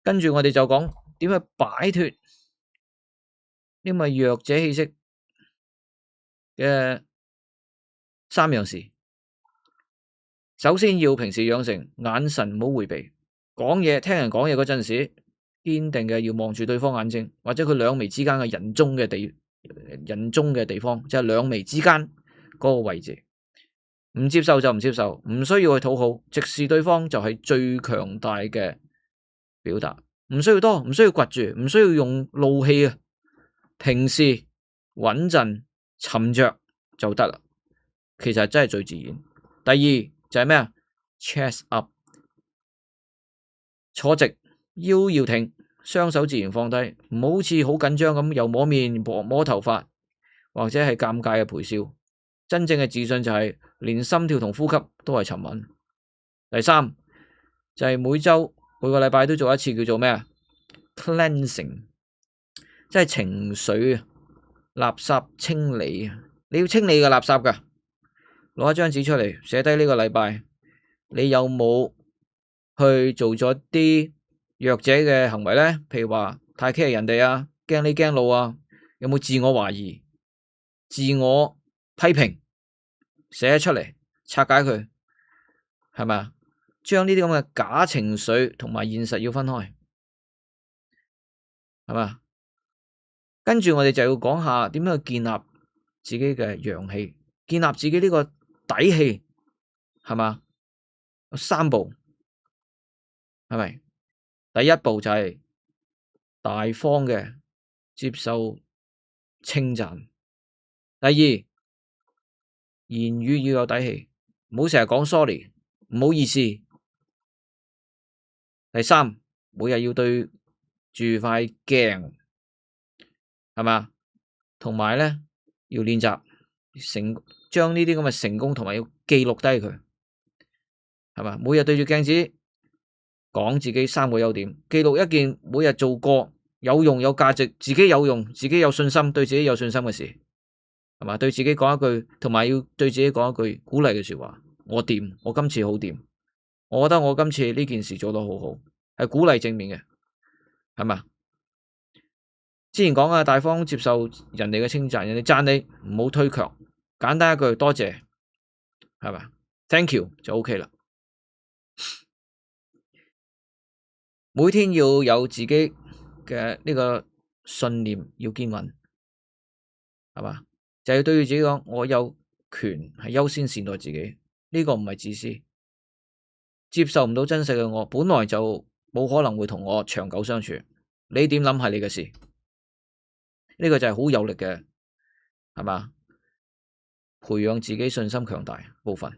跟住我哋就講點去擺脫呢個弱者氣息嘅3樣事。首先要平時養成眼神唔好迴避，講嘢聽人講嘢嗰陣時，堅定嘅要望住對方眼睛，或者佢兩眉之間嘅人中嘅地方，即係兩眉之間嗰個位置。唔接受就唔接受，唔需要去討好，直視對方就係最強大嘅表達。唔需要多，唔需要掘住，唔需要用怒氣啊。平時穩陣沉着就得啦。其實真係最自然。第二就係咩啊 ？Chest up， 坐直，腰要挺，雙手自然放低，唔好似好緊張咁，又摸面摸頭髮，或者係尷尬嘅陪笑。真正嘅自信就係連心跳同呼吸都係沉穩。第三就係每個禮拜都做一次叫做咩啊 ？Cleansing， 即係情緒垃圾清理啊！你要清理個垃圾噶，攞一張紙出嚟寫低呢個禮拜你有冇去做咗啲弱者嘅行為咧？譬如話太 care 人哋啊，驚你驚路啊，有冇自我懷疑、自我批評，寫出嚟拆解佢，係咪啊？將呢啲咁嘅假情緒同埋現實要分開，係嘛？跟住我哋就要講下點樣去建立自己嘅陽氣，建立自己呢個底氣，係嘛？有3步，係咪？第一步就係大方嘅接受稱讚。第二，言語要有底氣，唔好成日講 sorry， 唔好意思。第三，每日要對住塊鏡，係嘛？同埋咧要練習將呢啲咁嘅成功同埋要記錄低佢，係嘛？每日對住鏡子講自己3個優點，記錄一件每日做過有用有價值、自己有用、自己有信心、對自己有信心嘅事，係嘛？對自己講一句，同埋要對自己講一句鼓勵嘅說話。我掂，我今次好掂，我覺得我今次呢件事做得好好，係鼓勵正面嘅，係嘛？之前講啊，大方接受人哋嘅稱讚，人哋讚你唔好推卻，簡單一句多謝，係嘛 ？Thank you 就 OK 啦。每天要有自己嘅呢個信念要堅穩，係嘛？就要對住自己講，我有權係優先善待自己，呢個唔係自私。接受唔到真實嘅我，本來就冇可能會同我長久相處。你點諗係你嘅事，呢個就係好有力嘅，係嘛？培養自己信心強大部分。